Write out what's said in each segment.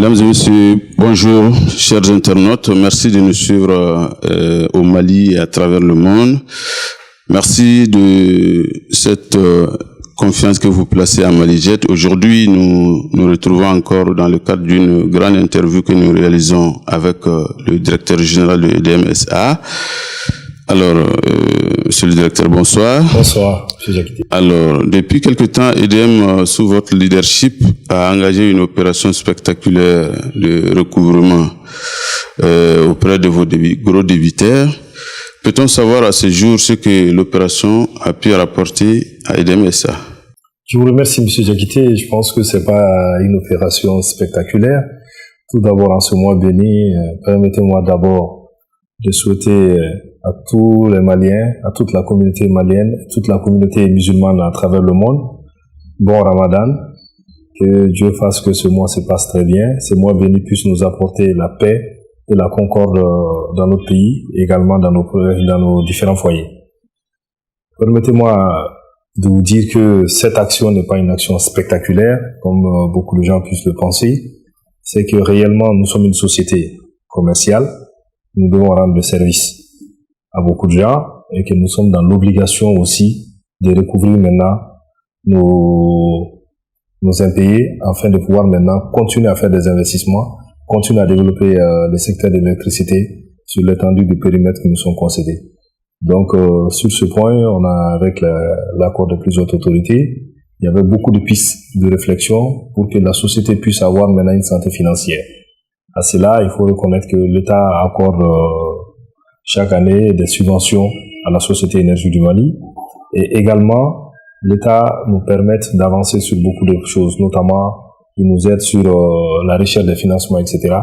Mesdames et messieurs, bonjour, chers internautes. Merci de nous suivre au Mali et à travers le monde. Merci de cette confiance que vous placez à Malijet. Aujourd'hui, nous nous retrouvons encore dans le cadre d'une grande interview que nous réalisons avec le directeur général de EDM-SA. Alors, monsieur le directeur, bonsoir. Bonsoir, monsieur Jacqueté. Alors, depuis quelque temps, EDM, sous votre leadership, a engagé une opération spectaculaire de recouvrement auprès de vos gros débiteurs. Peut-on savoir à ce jour ce que l'opération a pu rapporter à EDM-SA? Je vous remercie, monsieur Jacqueté. Je pense que c'est pas une opération spectaculaire. Tout d'abord, en ce mois béni, permettez-moi d'abord de souhaiter à tous les Maliens, à toute la communauté malienne, toute la communauté musulmane à travers le monde, bon Ramadan, que Dieu fasse que ce mois se passe très bien, ce mois béni puisse nous apporter la paix et la concorde dans notre pays, également dans nos différents foyers. Permettez-moi de vous dire que cette action n'est pas une action spectaculaire, comme beaucoup de gens puissent le penser. C'est que réellement, nous sommes une société commerciale, nous devons rendre le service à beaucoup de gens et que nous sommes dans l'obligation aussi de recouvrir maintenant nos impayés afin de pouvoir maintenant continuer à faire des investissements, continuer à développer le secteur de l'électricité sur l'étendue du périmètre qui nous sont concédés. Donc, sur ce point, on a, avec l'accord de plusieurs autorités, il y avait beaucoup de pistes de réflexion pour que la société puisse avoir maintenant une santé financière. À cela, il faut reconnaître que l'État accorde chaque année des subventions à la Société Énergie du Mali et également l'État nous permet d'avancer sur beaucoup de choses, notamment il nous aide sur la recherche des financements, etc.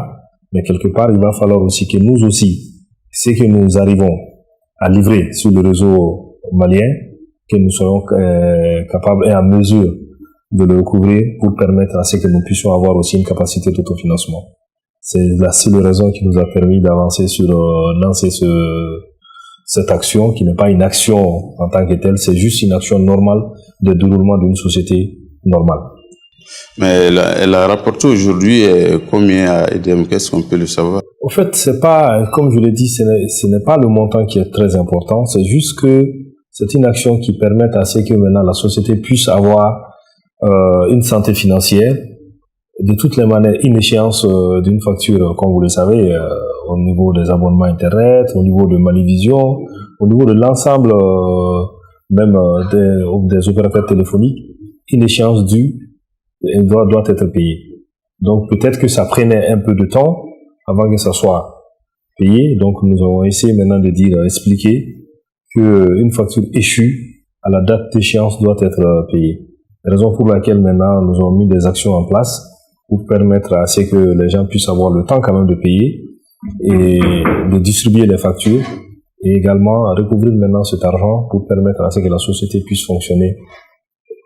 Mais quelque part, il va falloir aussi que nous aussi, ce que nous arrivons à livrer sur le réseau malien, que nous soyons capables et en mesure de le recouvrir pour permettre à ce que nous puissions avoir aussi une capacité d'autofinancement. C'est la seule raison qui nous a permis d'avancer sur lancer cette action qui n'est pas une action en tant que telle, c'est juste une action normale de déroulement d'une société normale. Mais elle a rapporté aujourd'hui combien à EDM? Qu'est-ce qu'on peut le savoir? Au fait, c'est pas, comme je l'ai dit, ce n'est pas le montant qui est très important, c'est juste que c'est une action qui permet à ce que maintenant la société puisse avoir une santé financière. De toutes les manières, une échéance d'une facture, comme vous le savez, au niveau des abonnements Internet, au niveau de Malivision, au niveau de l'ensemble même des opérateurs téléphoniques, une échéance due doit être payée. Donc peut-être que ça prenait un peu de temps avant que ça soit payé. Donc nous avons essayé maintenant de expliquer qu'une facture échue à la date d'échéance doit être payée. Raison pour laquelle maintenant nous avons mis des actions en place pour permettre à ce que les gens puissent avoir le temps quand même de payer et de distribuer les factures et également recouvrir maintenant cet argent pour permettre à ce que la société puisse fonctionner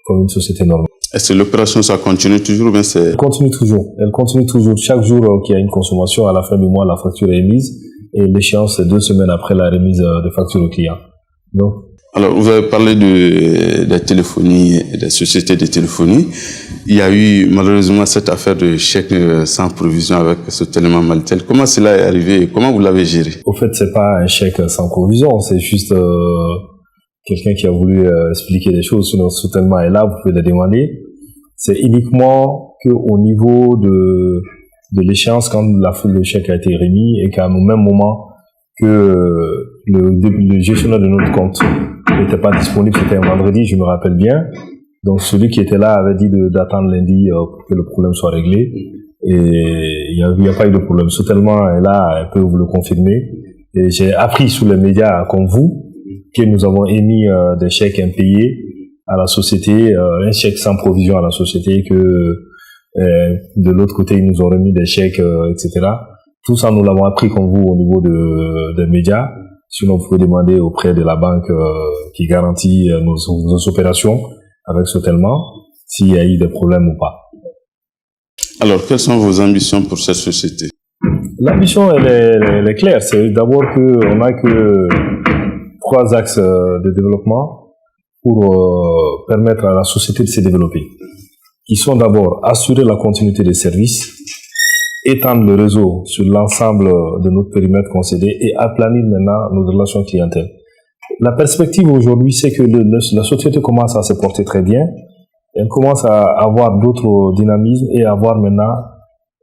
comme une société normale. Est-ce que l'opération, ça continue toujours ou bien c'est... Elle continue toujours. Chaque jour qu'il y a une consommation, à la fin du mois, la facture est émise et l'échéance c'est 2 semaines après la remise de facture au client. Donc, alors, vous avez parlé des téléphonies, des sociétés de téléphonie. Il y a eu malheureusement cette affaire de chèque sans provision avec Sotelman Malitel. Comment cela est arrivé et comment vous l'avez géré? Au fait, c'est pas un chèque sans provision, c'est juste quelqu'un qui a voulu expliquer les choses. Sinon, Sotelman est là, vous pouvez le demander. C'est uniquement qu'au niveau de l'échéance, quand le chèque a été remis et qu'à au même moment que le gestionnaire de notre compte n'était pas disponible, c'était un vendredi, je me rappelle bien. Donc celui qui était là avait dit d'attendre lundi pour que le problème soit réglé. Et il n'y a pas eu de problème. Sotelman est là, elle peut vous le confirmer. Et j'ai appris sous les médias comme vous que nous avons émis des chèques impayés à la société, un chèque sans provision à la société, que de l'autre côté ils nous ont remis des chèques, etc. Tout ça, nous l'avons appris comme vous au niveau des médias. Sinon, vous pouvez demander auprès de la banque qui garantit nos opérations avec Sotelman s'il y a eu des problèmes ou pas. Alors, quelles sont vos ambitions pour cette société? L'ambition, elle est claire. C'est d'abord qu'on n'a que 3 axes de développement pour permettre à la société de se développer. Qui sont d'abord assurer la continuité des services, étendre le réseau sur l'ensemble de notre périmètre concédé et aplanir maintenant nos relations clientèle. La perspective aujourd'hui, c'est que la société commence à se porter très bien. Elle commence à avoir d'autres dynamismes et à avoir maintenant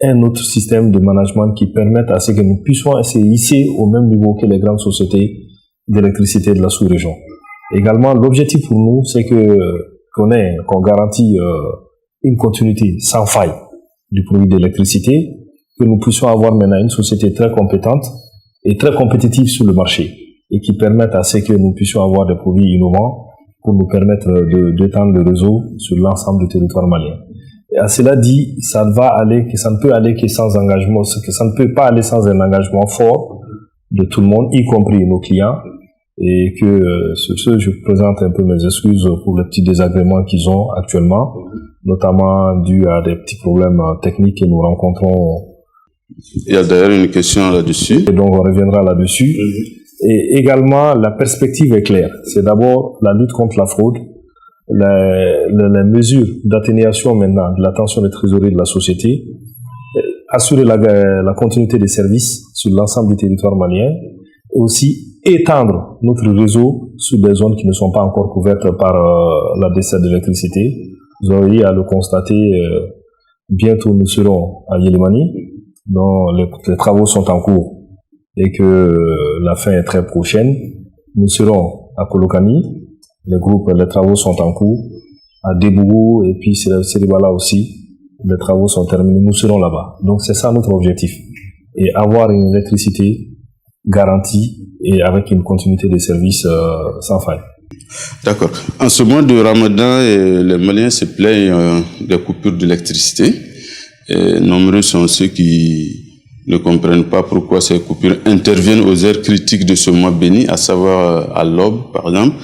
un autre système de management qui permette à ce que nous puissions se hisser au même niveau que les grandes sociétés d'électricité de la sous-région. Également, l'objectif pour nous, c'est qu'on garantit une continuité sans faille du produit d'électricité, que nous puissions avoir maintenant une société très compétente et très compétitive sur le marché et qui permette à ce que nous puissions avoir des produits innovants pour nous permettre d'étendre le réseau sur l'ensemble du territoire malien. Et à cela dit, ça ne peut aller que sans engagement, que ça ne peut pas aller sans un engagement fort de tout le monde, y compris nos clients, et que sur ce, je présente un peu mes excuses pour les petits désagréments qu'ils ont actuellement, notamment dû à des petits problèmes techniques que nous rencontrons. Il y a d'ailleurs une question là-dessus. Et donc on reviendra là-dessus. Et également, la perspective est claire. C'est d'abord la lutte contre la fraude, les mesures d'atténuation maintenant de la tension des trésoreries de la société, assurer la continuité des services sur l'ensemble du territoire malien, et aussi étendre notre réseau sur des zones qui ne sont pas encore couvertes par la desserte d'électricité. Vous aurez à le constater, bientôt nous serons à Yélimani, dont les travaux sont en cours et que la fin est très prochaine. Nous serons à Kolokani, les travaux sont en cours, à Debougou et puis Séribala aussi, les travaux sont terminés, nous serons là-bas. Donc c'est ça notre objectif, et avoir une électricité garantie et avec une continuité des services sans faille. D'accord. En ce mois de Ramadan, les Maliens se plaignent des coupures d'électricité. Et nombreux sont ceux qui ne comprennent pas pourquoi ces coupures interviennent aux heures critiques de ce mois béni, à savoir à l'aube, par exemple,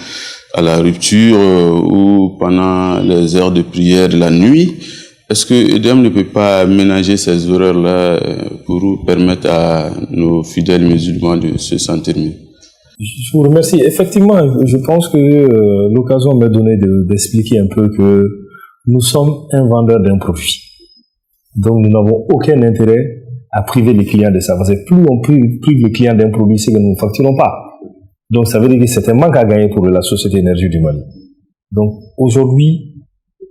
à la rupture ou pendant les heures de prière de la nuit. Est-ce que EDEM ne peut pas aménager ces horaires-là pour permettre à nos fidèles musulmans de se sentir mieux? Je vous remercie. Effectivement, je pense que l'occasion m'est donnée d'expliquer un peu que nous sommes un vendeur d'un produit. Donc nous n'avons aucun intérêt à priver les clients de ça. Parce que plus on prive les clients d'un produit, c'est que nous ne facturons pas. Donc ça veut dire que c'est un manque à gagner pour la Société Énergie du Mali. Donc aujourd'hui,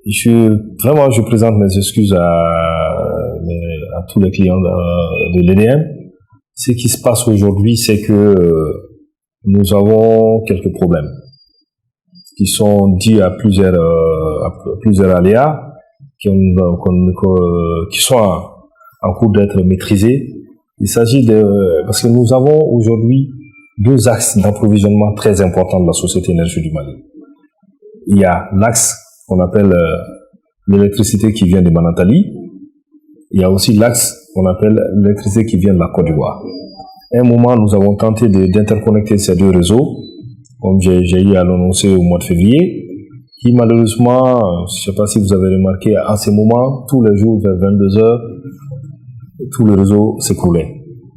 je présente mes excuses à tous les clients de l'EDM. Ce qui se passe aujourd'hui, c'est que nous avons quelques problèmes qui sont dus à plusieurs aléas qui sont en cours d'être maîtrisés. Il s'agit parce que nous avons aujourd'hui deux axes d'approvisionnement très importants de la Société Énergie du Mali. Il y a l'axe qu'on appelle l'électricité qui vient de Manantali. Il y a aussi l'axe qu'on appelle l'électricité qui vient de la Côte d'Ivoire. À un moment, nous avons tenté d'interconnecter ces deux réseaux, comme j'ai eu à l'annoncer au mois de février, qui malheureusement, je ne sais pas si vous avez remarqué, à ce moment, tous les jours vers 22h, tout le réseau s'écroulait.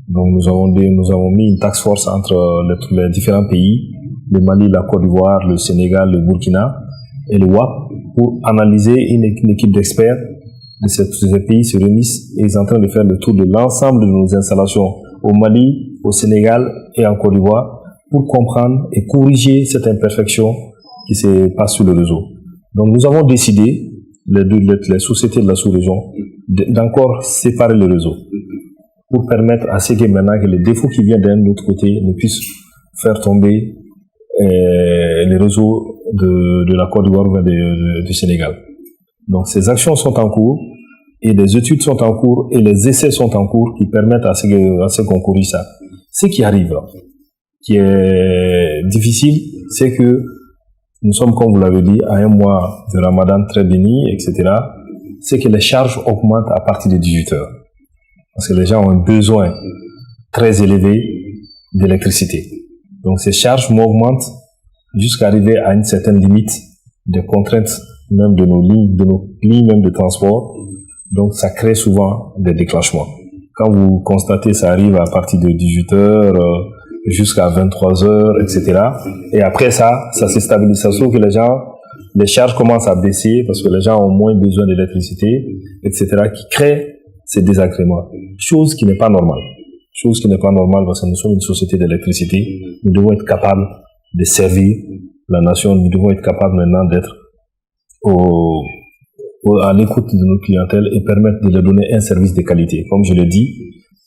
Donc nous avons mis une task force entre les différents pays, le Mali, la Côte d'Ivoire, le Sénégal, le Burkina et le WAP, pour analyser une équipe d'experts de ces pays se réunissent et ils sont en train de faire le tour de l'ensemble de nos installations au Mali, au Sénégal et en Côte d'Ivoire pour comprendre et corriger cette imperfection qui se passe sur le réseau. Donc nous avons décidé, les sociétés de la sous-région, d'encore séparer le réseau pour permettre à ce que maintenant que les défauts qui viennent d'un autre côté ne puissent faire tomber les réseaux de la Côte d'Ivoire ou du Sénégal. Donc ces actions sont en cours et des études sont en cours et les essais sont en cours qui permettent à ce qu'on corrige ça. Ce qui arrive, qui est difficile, c'est que nous sommes, comme vous l'avez dit, à un mois de Ramadan très béni, etc. C'est que les charges augmentent à partir de 18 heures. Parce que les gens ont un besoin très élevé d'électricité. Donc ces charges augmentent jusqu'à arriver à une certaine limite des contraintes même de nos lignes même de transport. Donc ça crée souvent des déclenchements. Quand vous constatez, ça arrive à partir de 18 heures jusqu'à 23 heures, etc. Et après ça se stabilise. Ça se trouve que les charges commencent à baisser parce que les gens ont moins besoin d'électricité, etc. qui crée ces désagréments. Chose qui n'est pas normale. Chose qui n'est pas normale parce que nous sommes une société d'électricité. Nous devons être capables de servir la nation. Nous devons être capables maintenant d'être à l'écoute de nos clientèles et permettre de leur donner un service de qualité, comme je l'ai dit.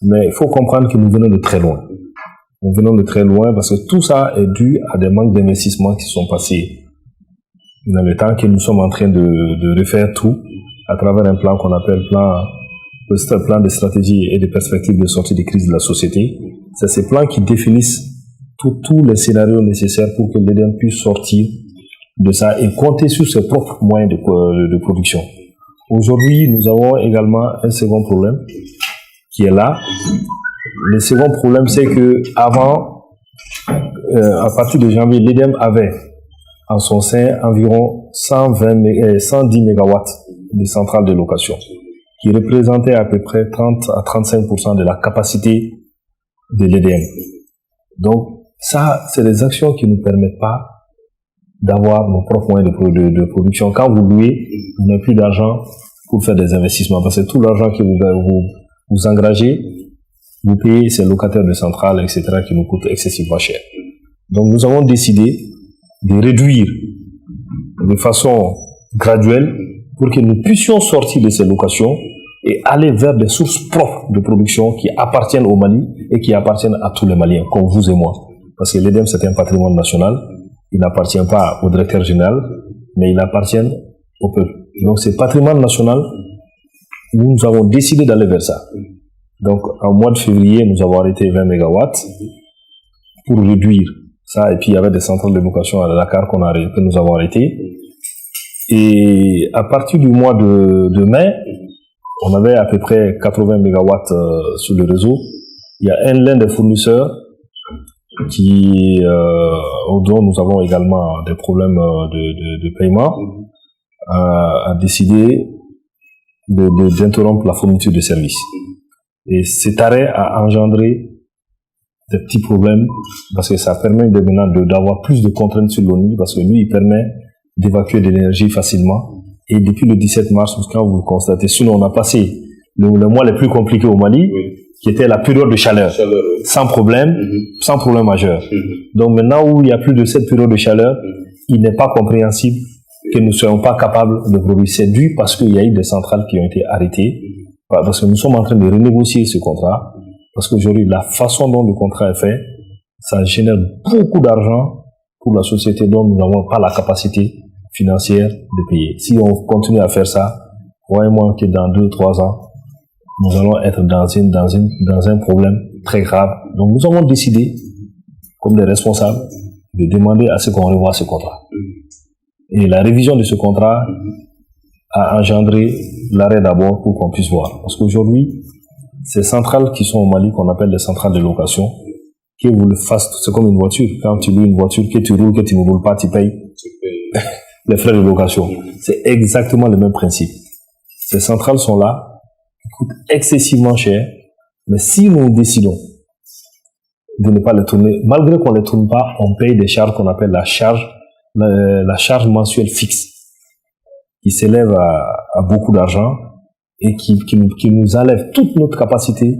Mais il faut comprendre que nous venons de très loin. Nous venons de très loin parce que tout ça est dû à des manques d'investissement qui sont passés dans le temps, que nous sommes en train de refaire tout à travers un plan qu'on appelle plan de stratégie et de perspectives de sortie des crises de la société. C'est ces plans qui définissent tous les scénarios nécessaires pour que l'EDEM puisse sortir de ça et compter sur ses propres moyens de production. Aujourd'hui, nous avons également un second problème qui est là. Le second problème, c'est que avant, à partir de janvier, l'EDEM avait en son sein environ 110 mégawatts de centrales de location, qui représentaient à peu près 30 à 35% de la capacité de l'EDM. Donc, ça, c'est des actions qui ne nous permettent pas d'avoir nos propres moyens de production. Quand vous louez, vous n'avez plus d'argent pour faire des investissements, parce que tout l'argent que vous engagez, vous payez ces locataires de centrales, etc., qui nous coûtent excessivement cher. Donc, nous avons décidé de réduire de façon graduelle pour que nous puissions sortir de ces locations et aller vers des sources propres de production qui appartiennent au Mali et qui appartiennent à tous les Maliens, comme vous et moi. Parce que l'EDEM, c'est un patrimoine national. Il n'appartient pas au directeur général, mais il appartient au peuple. Donc, ce patrimoine national, nous avons décidé d'aller vers ça. Donc, en mois de février, nous avons arrêté 20 mégawatts pour réduire ça. Et puis, il y avait des centrales de location à Dakar que nous avons arrêtées. Et à partir du mois de mai, on avait à peu près 80 mégawatts sur le réseau. Il y a l'un des fournisseurs dont nous avons également des problèmes de paiement, a décidé d'interrompre la fourniture de services. Et cet arrêt a engendré des petits problèmes parce que ça permet maintenant d'avoir plus de contraintes sur l'ONU parce que lui, il permet d'évacuer de l'énergie facilement. Et depuis le 17 mars, quand vous constatez, sinon on a passé le mois le plus compliqué au Mali, qui était la période de chaleur, sans problème majeur. Donc maintenant où il n'y a plus de cette période de chaleur, il n'est pas compréhensible que nous ne soyons pas capables de produire. C'est dû parce qu'il y a eu des centrales qui ont été arrêtées, parce que nous sommes en train de renégocier ce contrat, parce qu'aujourd'hui, la façon dont le contrat est fait, ça génère beaucoup d'argent pour la société dont nous n'avons pas la capacité financière de payer. Si on continue à faire ça, croyez-moi que dans 2-3 ans, nous allons être dans un problème très grave. Donc nous avons décidé, comme des responsables, de demander à ce qu'on revoie ce contrat. Et la révision de ce contrat a engendré l'arrêt d'abord pour qu'on puisse voir. Parce qu'aujourd'hui, ces centrales qui sont au Mali, qu'on appelle les centrales de location, que vous le fassiez, c'est comme une voiture. Quand tu loues une voiture, que tu roules, que tu ne roules pas, tu payes les frais de location. C'est exactement le même principe. Ces centrales sont là, coûtent excessivement cher, mais si nous décidons de ne pas les tourner, malgré qu'on ne les tourne pas, on paye des charges qu'on appelle la charge mensuelle fixe, qui s'élève à beaucoup d'argent et qui nous enlève toute notre capacité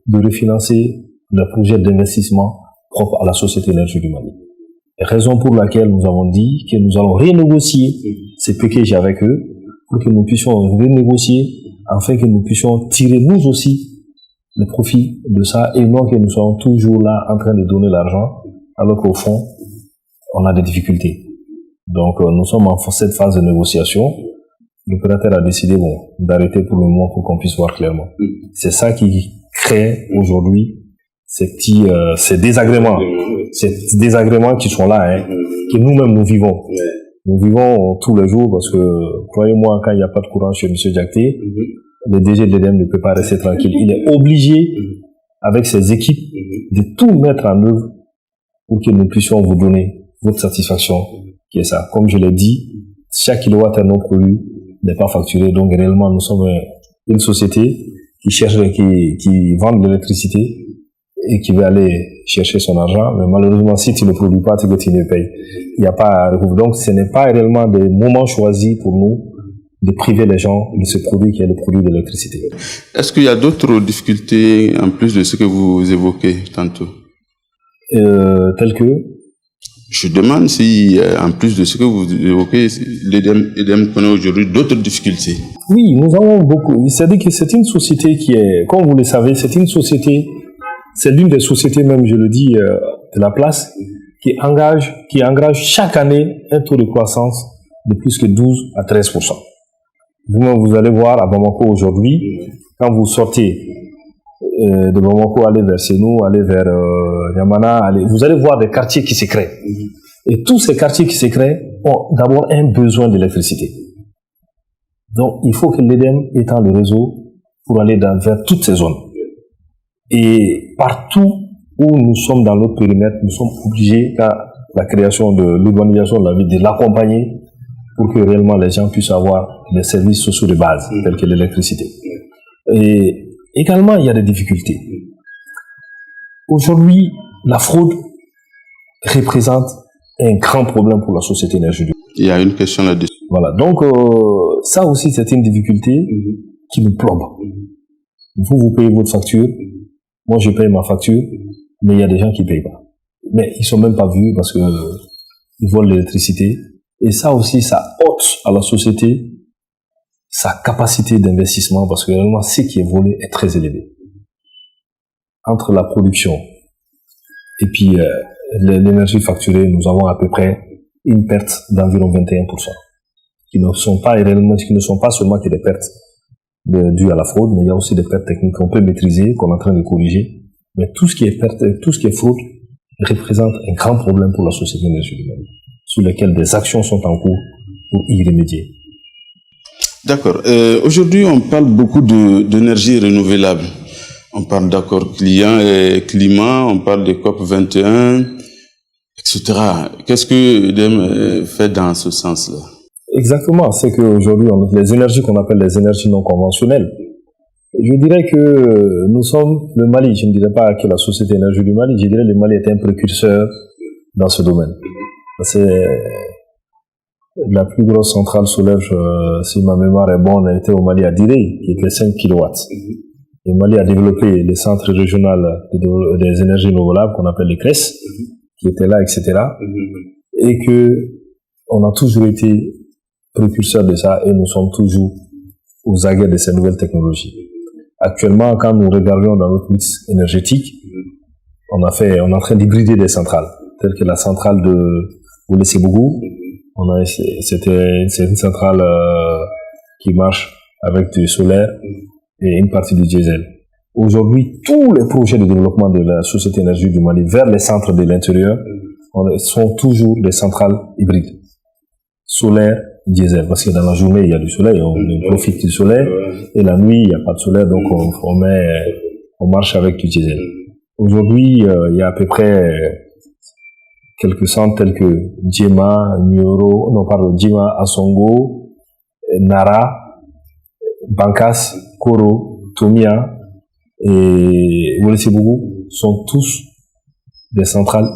de refinancer le projet d'investissement propre à la Société énergie du Mali. Raison pour laquelle nous avons dit que nous allons renégocier ces packages avec eux pour que nous puissions renégocier afin que nous puissions tirer nous aussi le profit de ça et non que nous soyons toujours là en train de donner l'argent alors qu'au fond, on a des difficultés. Donc, nous sommes en cette phase de négociation. L'opérateur a décidé d'arrêter pour le moment pour qu'on puisse voir clairement. C'est ça qui crée aujourd'hui ces désagréments qui sont là, que nous-mêmes nous vivons. Nous vivons tous les jours parce que, croyez-moi, quand il n'y a pas de courant chez M. Diakité, le DG de l'EDEM ne peut pas rester tranquille. Il est obligé, avec ses équipes, de tout mettre en œuvre pour que nous puissions vous donner votre satisfaction, qui est ça. Comme je l'ai dit, chaque kilowattheure non produit n'est pas facturé. Donc, réellement, nous sommes une société qui vend de l'électricité et qui veut aller chercher son argent. Mais malheureusement, si tu ne produis pas, tu ne payes. Il n'y a pas à recouvrer. Donc, ce n'est pas réellement des moments choisis pour nous de priver les gens de ce produit qui est le produit de l'électricité. Est-ce qu'il y a d'autres difficultés en plus de ce que vous évoquez tantôt? Telles que? Je demande si, en plus de ce que vous évoquez, l'EDEM connaît aujourd'hui d'autres difficultés. Oui, nous avons beaucoup. C'est-à-dire que c'est une société qui est, comme vous le savez, c'est une société, c'est l'une des sociétés même, je le dis, de la place, qui engage chaque année un taux de croissance de plus que 12 à 13%. Vous allez voir à Bamako aujourd'hui, quand vous sortez de Bamako, aller vers Sénou, aller vers Niamana, vous allez voir des quartiers qui se créent. Et tous ces quartiers qui se créent ont d'abord un besoin d'électricité. Donc, il faut que l'EDEM étend le réseau pour aller vers toutes ces zones. Et partout où nous sommes dans notre périmètre, nous sommes obligés, dans la création de l'urbanisation de la ville, de l'accompagner pour que réellement les gens puissent avoir des services sociaux de base, tels que l'électricité. Et également, il y a des difficultés. Aujourd'hui, la fraude représente un grand problème pour la société énergétique. Il y a une question là-dessus. Voilà, donc ça aussi, c'est une difficulté qui nous plombe. Vous payez votre facture, moi je paye ma facture, mais il y a des gens qui ne payent pas. Mais ils ne sont même pas vus parce qu'ils volent l'électricité. Et ça aussi, ça ôte à la société sa capacité d'investissement parce que réellement, ce qui est volé est très élevé. Entre la production et puis l'énergie facturée, nous avons à peu près une perte d'environ 21%, qui ne sont pas réellement, qui ne sont pas seulement que des pertes dues à la fraude, mais il y a aussi des pertes techniques qu'on peut maîtriser, qu'on est en train de corriger. Mais tout ce qui est perte, tout ce qui est fraude représente un grand problème pour la société énergétique, sur lesquels des actions sont en cours pour y remédier. D'accord. Aujourd'hui, on parle beaucoup d'énergie renouvelable. On parle d'accord client et climat, on parle de COP21, etc. Qu'est-ce que l'EDEM fait dans ce sens-là? Exactement. C'est qu'aujourd'hui, les énergies qu'on appelle les énergies non conventionnelles, je dirais que nous sommes le Mali, je ne dirais pas que la Société énergie du Mali, je dirais que le Mali est un précurseur dans ce domaine. C'est la plus grosse centrale solaire, si ma mémoire est bonne, a été au Mali à Diré, qui était 5 kW. Le Mali a développé les centres régionaux des énergies renouvelables qu'on appelle les CRES, qui étaient là, etc. Et que on a toujours été précurseurs de ça et nous sommes toujours aux aguets de ces nouvelles technologies. Actuellement, quand nous regardons dans notre mix énergétique, on est en train d'hybrider des centrales, telles que la centrale de Oulé-Sébougou. C'est une centrale qui marche avec du solaire et une partie du diesel. Aujourd'hui, tous les projets de développement de la Société énergie du Mali vers les centres de l'intérieur sont toujours des centrales hybrides. Solaire, diesel. Parce que dans la journée, il y a du soleil, on profite du soleil. Et la nuit, il n'y a pas de soleil, donc on marche avec du diesel. Aujourd'hui, il y a à peu près quelques centres tels que Djema, Djema, Asongo, Nara, Bankas, Koro, Tomia et Oulé-Sébougou sont tous des centrales,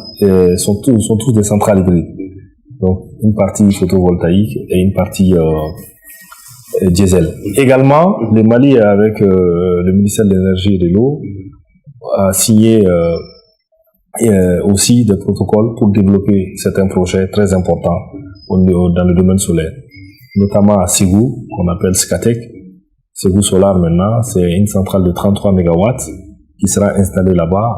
sont tous des centrales hybrides. Donc, une partie photovoltaïque et une partie diesel. Également, le Mali, avec le ministère de l'Énergie et de l'Eau, a signé aussi des protocoles pour développer certains projets très importants dans le domaine solaire, notamment à Ségou, qu'on appelle Scatec. Ségou Solar maintenant, c'est une centrale de 33 MW qui sera installée là-bas,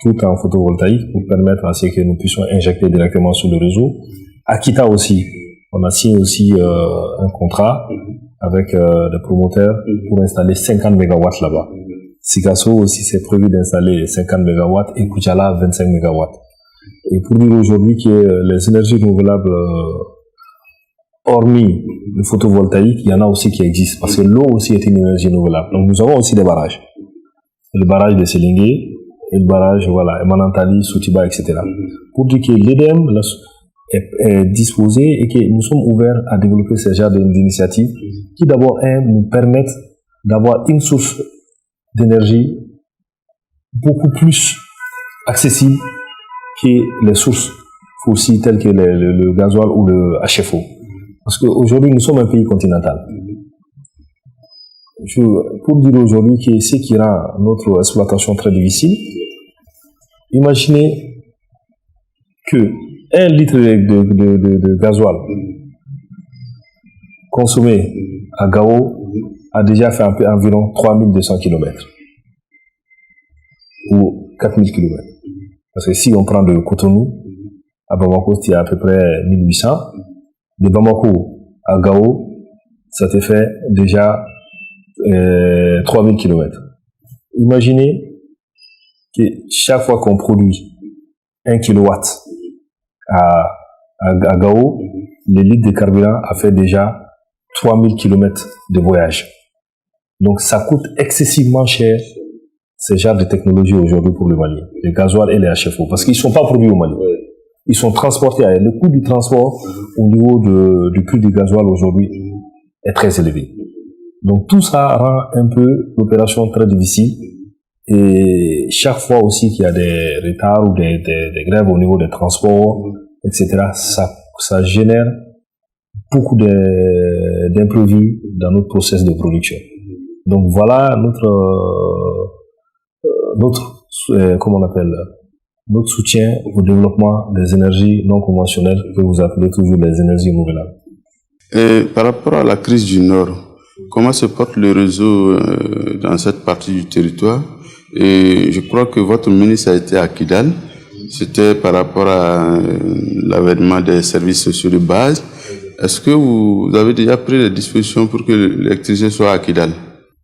tout en photovoltaïque, pour permettre à ce que nous puissions injecter directement sur le réseau. À Kita aussi, on a signé aussi un contrat avec des promoteurs pour installer 50 MW là-bas. Sikasso aussi, c'est prévu d'installer 50 MW et Koutchala 25 MW. Et pour dire aujourd'hui que les énergies renouvelables, hormis le photovoltaïque, il y en a aussi qui existent, parce que l'eau aussi est une énergie renouvelable. Donc nous avons aussi des barrages. Le barrage de Sélingué et le barrage, Manantali, Soutiba, etc. Pour dire que l'EDEM est disposé et que nous sommes ouverts à développer ce genre d'initiatives qui d'abord nous permettent d'avoir une source d'énergie beaucoup plus accessible que les sources fossiles telles que le gasoil ou le HFO. Parce qu'aujourd'hui, nous sommes un pays continental. pour dire aujourd'hui que ce qui rend notre exploitation très difficile, imaginez que 1 litre de gasoil consommé à Gao a déjà fait environ 3200 km ou 4000 km. Parce que si on prend de Cotonou à Bamako, c'est à peu près 1800. De Bamako à Gao, ça te fait déjà 3000 km. Imaginez que chaque fois qu'on produit 1 kW à Gao, le litre de carburant a fait déjà 3000 km de voyage. Donc ça coûte excessivement cher ce genre de technologie aujourd'hui pour le Mali, le gasoil et les HFO, parce qu'ils ne sont pas produits au Mali. Ils sont transportés ailleurs. Le coût du transport au niveau du prix du gasoil aujourd'hui est très élevé. Donc tout ça rend un peu l'opération très difficile. Et chaque fois aussi qu'il y a des retards ou des grèves au niveau des transports, etc., ça génère beaucoup d'imprévus dans notre process de production. Donc voilà comment on appelle, notre soutien au développement des énergies non conventionnelles que vous appelez toujours les énergies renouvelables. Et par rapport à la crise du Nord, comment se porte le réseau dans cette partie du territoire? Et je crois que votre ministre a été à Kidal. C'était par rapport à l'avènement des services sociaux de base. Est-ce que vous avez déjà pris les dispositions pour que l'électricité soit à Kidal?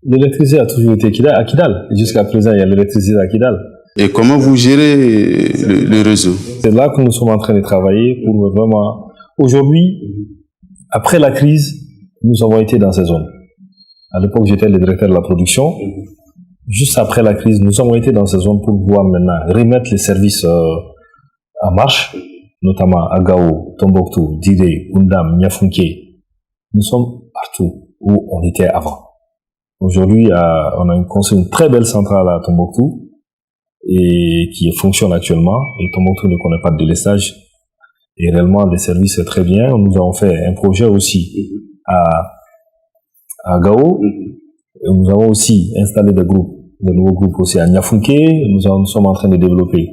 L'électricité a toujours été à Kidal. Jusqu'à présent, il y a l'électricité à Kidal. Et comment vous gérez le réseau? C'est là que nous sommes en train de travailler pour vraiment... Aujourd'hui, après la crise, nous avons été dans ces zones. À l'époque, j'étais le directeur de la production. Juste après la crise, nous avons été dans ces zones pour pouvoir maintenant remettre les services en marche, notamment à Gao, Tombouctou, Didé, Goundam, Niafunké. Nous sommes partout où on était avant. Aujourd'hui, on a construit une très belle centrale à Tombouctou et qui fonctionne actuellement. Et Tombouctou ne connaît pas de délestage. Et réellement, le service est très bien. Nous avons fait un projet aussi à Gao. Et nous avons aussi installé de nouveaux groupes aussi à Niafunké. Nous sommes en train de développer,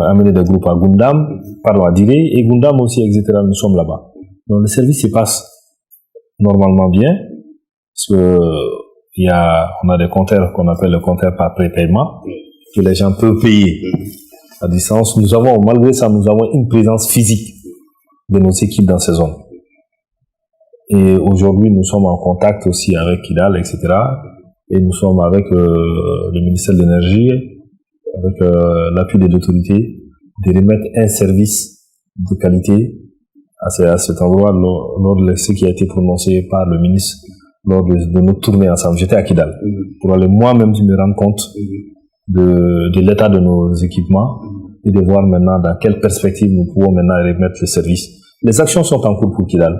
amener des groupes à à Diré, et Goundam aussi, etc. Nous sommes là-bas. Donc le service se passe normalement bien, parce que on a des compteurs qu'on appelle le compteur par prépaiement, que les gens peuvent payer à distance. Malgré ça, nous avons une présence physique de nos équipes dans ces zones. Et aujourd'hui, nous sommes en contact aussi avec Kidal, etc. Et nous sommes avec le ministère de l'Énergie, avec l'appui des autorités, de remettre un service de qualité à cet endroit lors de ce qui a été prononcé par le ministre lors de notre tournée ensemble. J'étais à Kidal pour aller moi-même me rendre compte de l'état de nos équipements et de voir maintenant dans quelle perspective nous pouvons maintenant remettre le service. Les actions sont en cours pour Kidal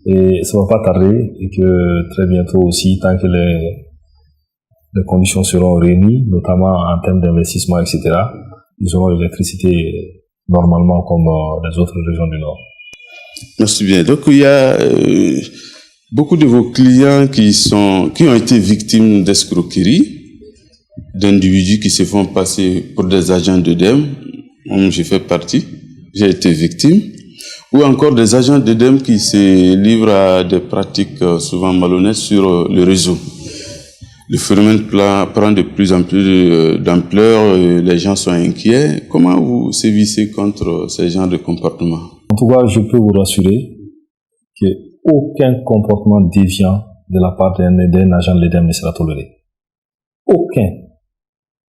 et ça ne va pas tarder, et que très bientôt aussi, tant que les conditions seront réunies, notamment en termes d'investissement, etc., nous aurons l'électricité normalement comme les autres régions du Nord. Merci bien. Donc il y a beaucoup de vos clients qui ont été victimes d'escroqueries, d'individus qui se font passer pour des agents d'EDEM, dont j'ai fait partie, j'ai été victime, ou encore des agents d'EDEM qui se livrent à des pratiques souvent malhonnêtes sur le réseau. Le phénomène prend de plus en plus d'ampleur, les gens sont inquiets. Comment vous sévissez contre ces genres de comportements? En tout cas, je peux vous rassurer qu'aucun comportement déviant de la part d'un agent de l'EDEM ne sera toléré. Aucun.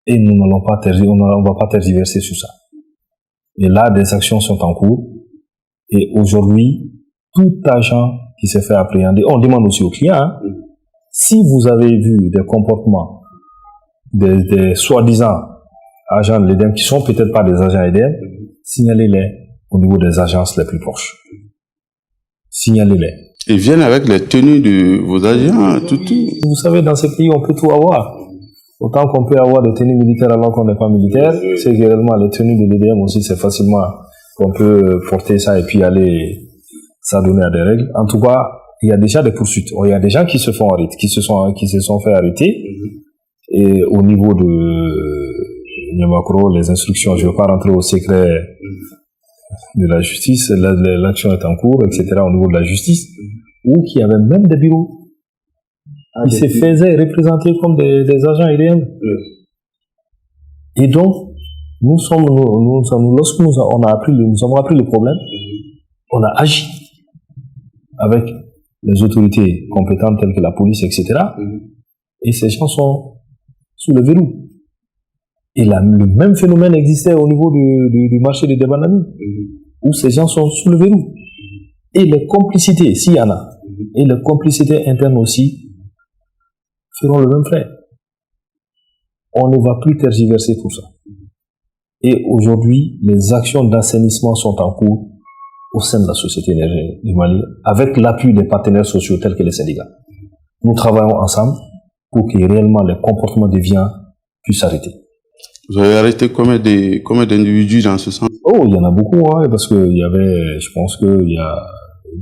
Et nous n'allons pas on va pas tergiverser sur ça. Et là, des actions sont en cours. Et aujourd'hui, tout agent qui se fait appréhender, on demande aussi aux clients, si vous avez vu des comportements des soi-disant agents de l'EDEM qui sont peut-être pas des agents EDEM, signalez-les au niveau des agences les plus proches. Signalez-les. Ils viennent avec les tenues de vos agents, tout. Vous savez, dans ces pays, on peut tout avoir. Autant qu'on peut avoir des tenues militaires alors qu'on n'est pas militaire, c'est que réellement les tenues de l'EDEM aussi, c'est facilement qu'on peut porter ça et puis aller s'adonner à des règles. En tout cas, il y a déjà des poursuites. Il y a des gens qui se font arrêter, qui se sont fait arrêter. Et au niveau de Macro, les instructions, je ne veux pas rentrer au secret de la justice, l'action est en cours, etc. au niveau de la justice, où il y avait même des bureaux. Ils se faisaient représenter comme des agents IDM. Et donc, lorsque nous avons appris le problème, on a agi avec les autorités compétentes telles que la police, etc. Et ces gens sont sous le verrou. Et le même phénomène existait au niveau du marché des bananes, où ces gens sont sous le verrou. Et les complicités, s'il y en a, et les complicités internes aussi, feront le même fait. On ne va plus tergiverser tout ça. Et aujourd'hui, les actions d'assainissement sont en cours au sein de la Société énergétique du Mali, avec l'appui des partenaires sociaux tels que les syndicats. Nous travaillons ensemble pour que réellement les comportements déviants puissent s'arrêter. Vous avez arrêté combien d'individus dans ce sens? Oh, il y en a beaucoup, hein, parce que il y avait, je pense que il y a,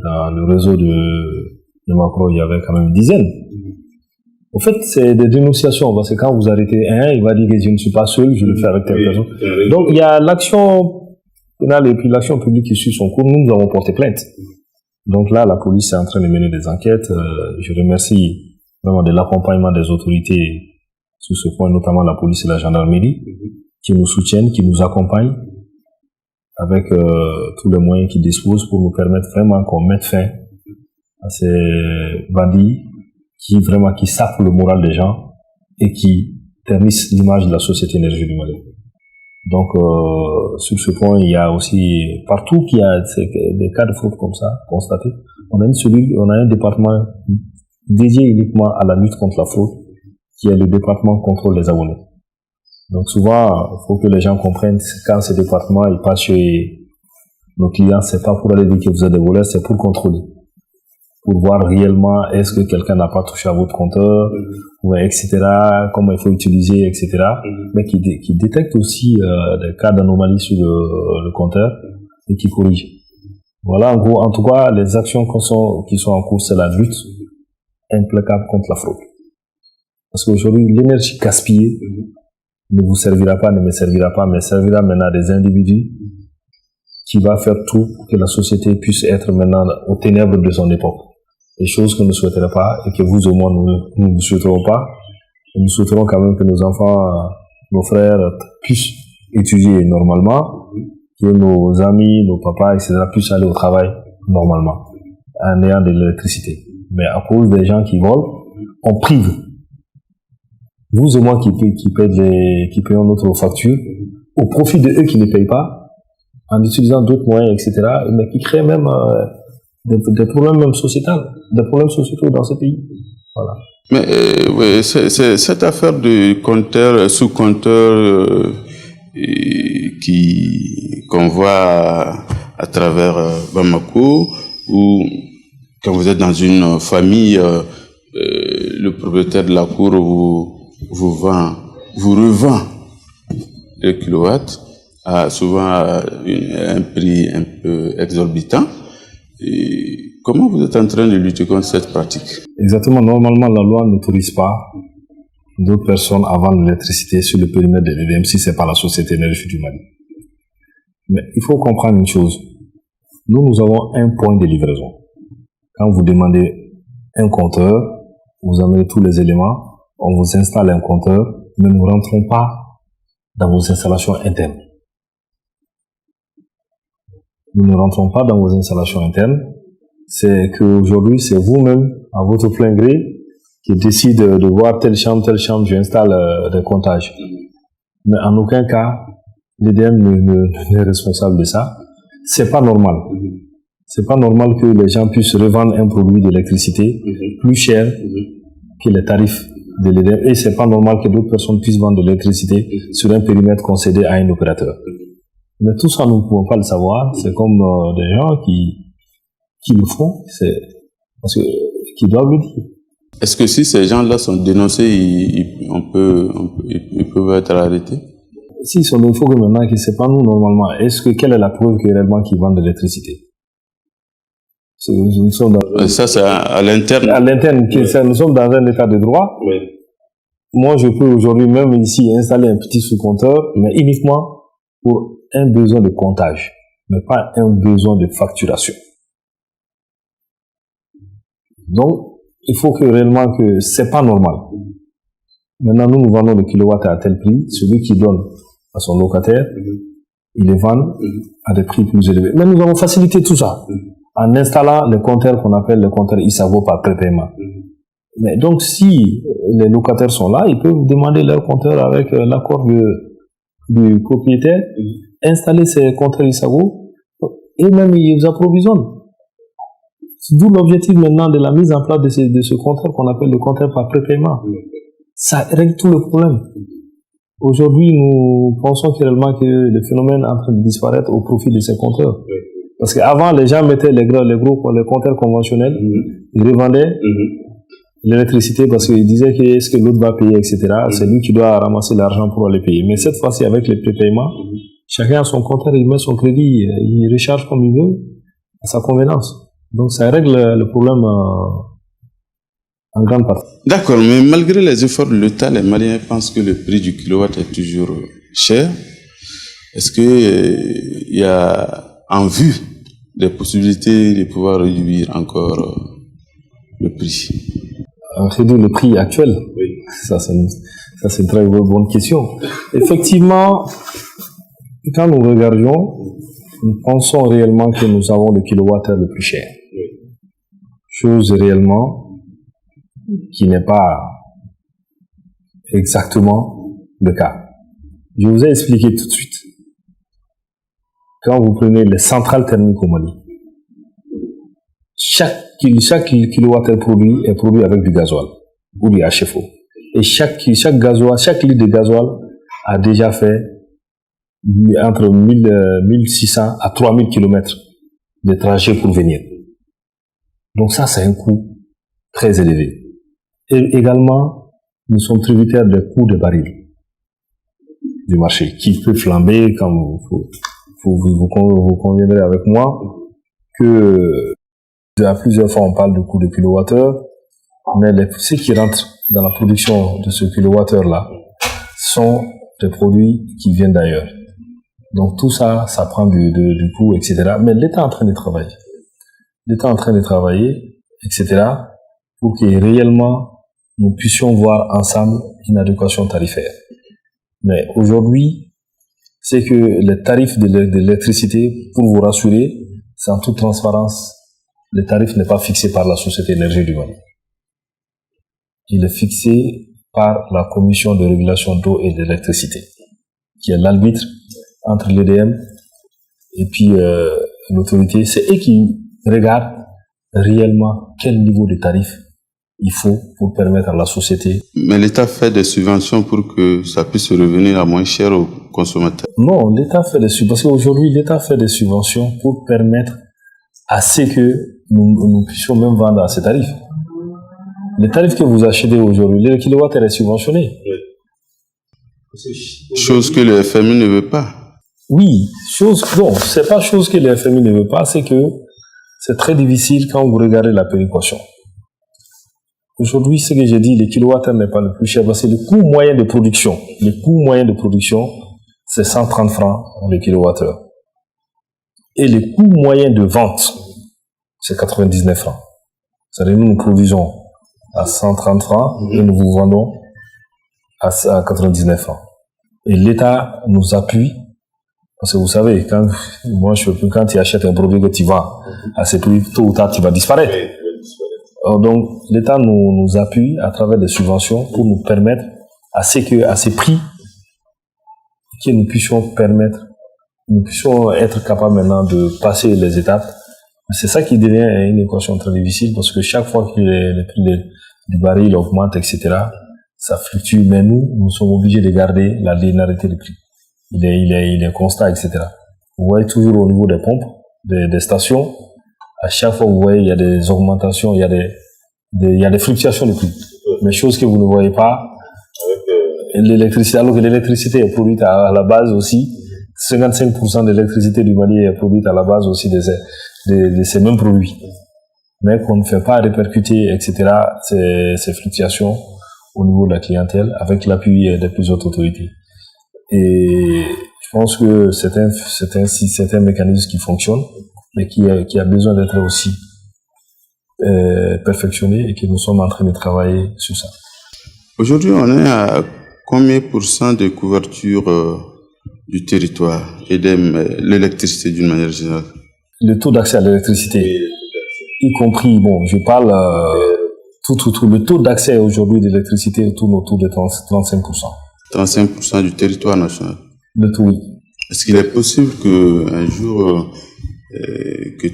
dans le réseau de Macron, il y avait quand même une dizaine. En fait, c'est des dénonciations, parce que quand vous arrêtez un, il va dire que je ne suis pas seul, je le fais avec telle personne. Donc, il y a l'action pénale et puis l'action publique qui suit son cours. Nous avons porté plainte. Donc là, la police est en train de mener des enquêtes. Je remercie vraiment de l'accompagnement des autorités sur ce point, notamment la police et la gendarmerie, qui nous soutiennent, qui nous accompagnent avec tous les moyens qu'ils disposent pour nous permettre vraiment qu'on mette fin à ces bandits qui sapent le moral des gens et qui ternissent l'image de la Société énergétique du Mali. Donc, sur ce point, il y a aussi, partout qu'il y a des cas de fraude comme ça constatés, on a un département dédié uniquement à la lutte contre la fraude, qui est le département contrôle des abonnés. Donc souvent, il faut que les gens comprennent, quand ce département il passe chez nos clients, c'est pas pour aller dire que vous êtes des voleurs, c'est pour contrôler. Pour voir réellement est-ce que quelqu'un n'a pas touché à votre compteur, etc., comment il faut utiliser, etc., mais qui détecte aussi des cas d'anomalie sur le compteur et qui corrige. Voilà, en gros, en tout cas, les actions qui sont en cours, c'est la lutte implacable contre la fraude. Parce qu'aujourd'hui, l'énergie gaspillée ne vous servira pas, ne me servira pas, mais servira maintenant à des individus qui va faire tout pour que la société puisse être maintenant aux ténèbres de son époque. Des choses que nous ne souhaiterons pas et que vous au moins nous ne souhaiterons pas. Et nous souhaiterons quand même que nos enfants, nos frères puissent étudier normalement, que nos amis, nos papas, etc. puissent aller au travail normalement, en ayant de l'électricité. Mais à cause des gens qui volent, on prive. Vous et moi qui payons notre facture, au profit de eux qui ne payent pas, en utilisant d'autres moyens, etc., mais qui créent même des problèmes même sociétaux, des problèmes sociétaux dans ce pays. Voilà. Mais oui, c'est cette affaire de compteur, sous-compteur qu'on voit à travers Bamako, où quand vous êtes dans une famille, le propriétaire de la cour vous revend le kilowatt souvent à un prix un peu exorbitant. Et comment vous êtes en train de lutter contre cette pratique? Exactement. Normalement, la loi n'autorise pas d'autres personnes à vendre l'électricité sur le périmètre de l'EDM si ce n'est pas la Société énergétique du Mali. Mais il faut comprendre une chose. Nous avons un point de livraison. Quand vous demandez un compteur, vous amenez tous les éléments, on vous installe un compteur, mais nous ne rentrons pas dans vos installations internes. Nous ne rentrons pas dans vos installations internes. C'est qu'aujourd'hui, c'est vous-même, à votre plein gré, qui décide de voir telle chambre, j'installe des comptages. Mais en aucun cas, l'EDM n'est responsable de ça. C'est pas normal. C'est pas normal que les gens puissent revendre un produit d'électricité plus cher que les tarifs de l'EDM. Et c'est pas normal que d'autres personnes puissent vendre de l'électricité sur un périmètre concédé à un opérateur. Mais tout ça, nous ne pouvons pas le savoir. C'est comme des gens qui le font, parce que qui doivent le dire. Est-ce que si ces gens-là sont dénoncés, ils peuvent être arrêtés? Si, il faut que maintenant, que c'est pas nous normalement. Quelle est la preuve que réellement qu'ils vendent de l'électricité? Nous sommes ça, c'est à l'interne. À l'interne, nous sommes dans un état de droit. Oui. Moi, je peux aujourd'hui même ici installer un petit sous-compteur, mais uniquement pour un besoin de comptage, mais pas un besoin de facturation. Donc, il faut que réellement que c'est pas normal. Maintenant, nous vendons le kilowatt à tel prix. Celui qui donne à son locataire, il les vend à des prix plus élevés. Mais nous avons facilité tout ça en installant le compteur qu'on appelle le compteur Isavo par prépaiement. Mais donc, si les locataires sont là, ils peuvent demander leur compteur avec l'accord du propriétaire, installer ces compteurs Isavo et même ils vous approvisionnent. D'où l'objectif maintenant de la mise en place de ce compteur qu'on appelle le compteur par prépaiement. Ça règle tout le problème. Aujourd'hui, nous pensons réellement que le phénomène est en train de disparaître au profit de ces compteurs. Parce qu'avant, les gens mettaient les compteurs conventionnels, ils revendaient l'électricité parce qu'ils disaient que est-ce que l'autre va payer, etc. C'est lui qui doit ramasser l'argent pour aller payer. Mais cette fois-ci, avec les prépaiements, chacun a son compteur, il met son crédit, il recharge comme il veut, à sa convenance. Donc ça règle le problème en grande partie. D'accord, mais malgré les efforts de l'État, les Maliens pensent que le prix du kilowatt est toujours cher. Est-ce que il y a en vue des possibilités de pouvoir réduire encore le prix? Réduire le prix actuel? Oui. Ça c'est une très bonne question. Effectivement, quand nous regardions, nous pensons réellement que nous avons le kilowattheure le plus cher. Chose réellement qui n'est pas exactement le cas. Je vous ai expliqué tout de suite. Quand vous prenez les centrales thermiques au Mali, chaque kilowattheure produit est produit avec du gasoil ou du HFO. Et chaque litre de gasoil a déjà fait entre 1600 à 3000 km de trajet pour venir. Donc ça, c'est un coût très élevé. Et également, nous sommes tributaires des coûts de baril du marché, qui peut flamber, comme vous conviendrez avec moi, que à plusieurs fois on parle de coût de kilowattheure, mais ce qui rentre dans la production de ce kilowattheure-là sont des produits qui viennent d'ailleurs. Donc tout ça, ça prend du coût, etc. Mais l'État est en train de travailler. L'État est en train de travailler, etc. pour que réellement nous puissions voir ensemble une adéquation tarifaire. Mais aujourd'hui, c'est que les tarifs de l'électricité, pour vous rassurer, c'est en toute transparence, le tarif n'est pas fixé par la Société Énergie du Mali. Il est fixé par la Commission de régulation d'eau et d'électricité, qui est l'arbitre entre l'EDM et puis l'autorité. C'est eux qui regardent réellement quel niveau de tarif il faut pour permettre à la société. Mais l'État fait des subventions pour que ça puisse revenir à moins cher aux consommateurs? Non, l'État fait des subventions. Parce qu'aujourd'hui, l'État fait des subventions pour permettre à ce que nous puissions même vendre à ces tarifs. Les tarifs que vous achetez aujourd'hui, le kilowattheure est subventionné. Chose que le FMI ne veut pas. Oui, non, c'est pas chose que le FMI ne veut pas, c'est que c'est très difficile quand vous regardez la péréquation. Aujourd'hui, ce que j'ai dit, le kilowattheure n'est pas le plus cher, parce que le coût moyen de production, c'est 130 francs le kilowattheure. Et le coût moyen de vente, c'est 99 francs. C'est-à-dire nous produisons à 130 francs et nous vous vendons à 99 francs. Et l'État nous appuie, parce que vous savez, quand tu achètes un produit que tu vends à ce prix, tôt ou tard, tu vas disparaître. Donc, l'État nous appuie à travers des subventions pour nous permettre à ces prix que nous puissions être capables maintenant de passer les étapes. C'est ça qui devient une équation très difficile parce que chaque fois que les prix du baril augmentent, etc., ça fluctue. Mais nous sommes obligés de garder la linéarité des prix. Il est constant, etc. Vous voyez toujours au niveau des pompes, des stations, à chaque fois, vous voyez, il y a des augmentations, il y a des fluctuations de prix. Mais choses que vous ne voyez pas, l'électricité, alors que l'électricité est produite à la base aussi, 55% de l'électricité du Mali est produite à la base aussi de ces mêmes produits. mais qu'on ne fait pas répercuter, etc., ces fluctuations au niveau de la clientèle avec l'appui des plus hautes autorités. Et je pense que c'est un mécanisme qui fonctionne, mais qui a besoin d'être aussi perfectionné et que nous sommes en train de travailler sur ça. Aujourd'hui, on est à combien % de couverture du territoire et de l'électricité d'une manière générale? Le taux d'accès à l'électricité, y compris, bon, je parle tout. Le taux d'accès aujourd'hui de l'électricité tourne autour de 35%. 35% du territoire national. Le tout, oui. Est-ce qu'il est possible qu'un jour, que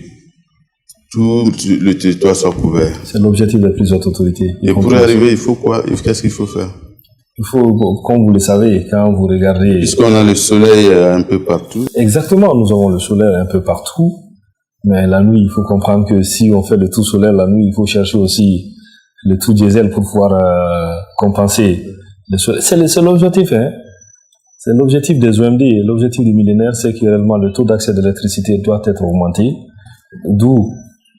tout le territoire soit couvert? C'est l'objectif des plus hautes autorités. Et pour y arriver, il faut quoi? Qu'est-ce qu'il faut faire? Il faut, comme vous le savez, quand vous regardez... Puisqu'on a le soleil un peu partout. Exactement, nous avons le soleil un peu partout. Mais la nuit, il faut comprendre que si on fait le tout solaire la nuit, il faut chercher aussi le tout diesel pour pouvoir compenser le soleil. C'est l'objectif, hein. C'est l'objectif des OMD. L'objectif du millénaire, c'est que réellement le taux d'accès de l'électricité doit être augmenté. D'où,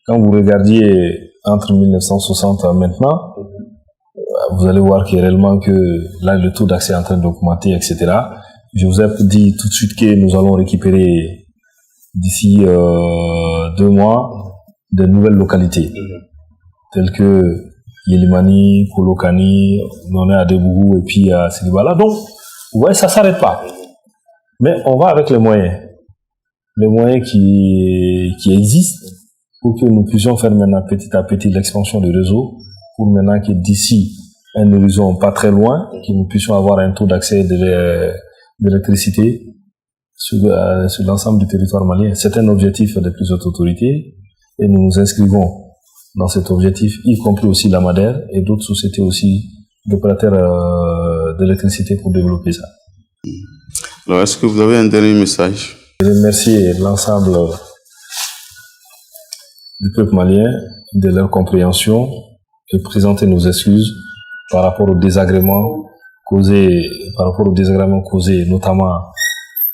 quand vous regardiez entre 1960 et maintenant, vous allez voir que réellement que là, le taux d'accès est en train d'augmenter, etc. Je vous ai dit tout de suite que nous allons récupérer d'ici 2 mois de nouvelles localités telles que Yelimani, Kolokani, on est à Debougou et puis à Sidibala. Donc, vous voyez, ça s'arrête pas. Mais on va avec les moyens qui existent pour que nous puissions faire maintenant petit à petit l'expansion du réseau pour maintenant que d'ici un horizon pas très loin, que nous puissions avoir un taux d'accès de l'électricité sur l'ensemble du territoire malien. C'est un objectif des plus hautes autorités et nous nous inscrivons dans cet objectif, y compris aussi la Madère et d'autres sociétés aussi d'opérateurs d'électricité pour développer ça. Alors, est-ce que vous avez un dernier message? Je remercie l'ensemble du peuple malien de leur compréhension et présenter nos excuses par rapport aux désagréments causés, notamment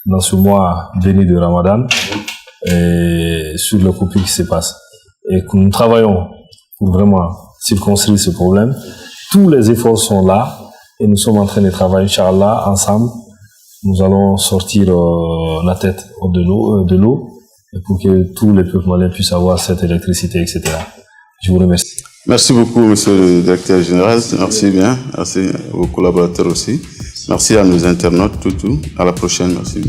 dans ce mois béni de Ramadan, et sur le coupure qui se passe. Et que nous travaillons pour vraiment circonscrire ce problème. Tous les efforts sont là et nous sommes en train de travailler, Inch'Allah, ensemble. Nous allons sortir la tête de l'eau pour que tous les peuples maliens puissent avoir cette électricité, etc. Je vous remercie. Merci beaucoup, monsieur le directeur général. Merci bien. Merci aux collaborateurs aussi. Merci à nos internautes, tout. À la prochaine. Merci.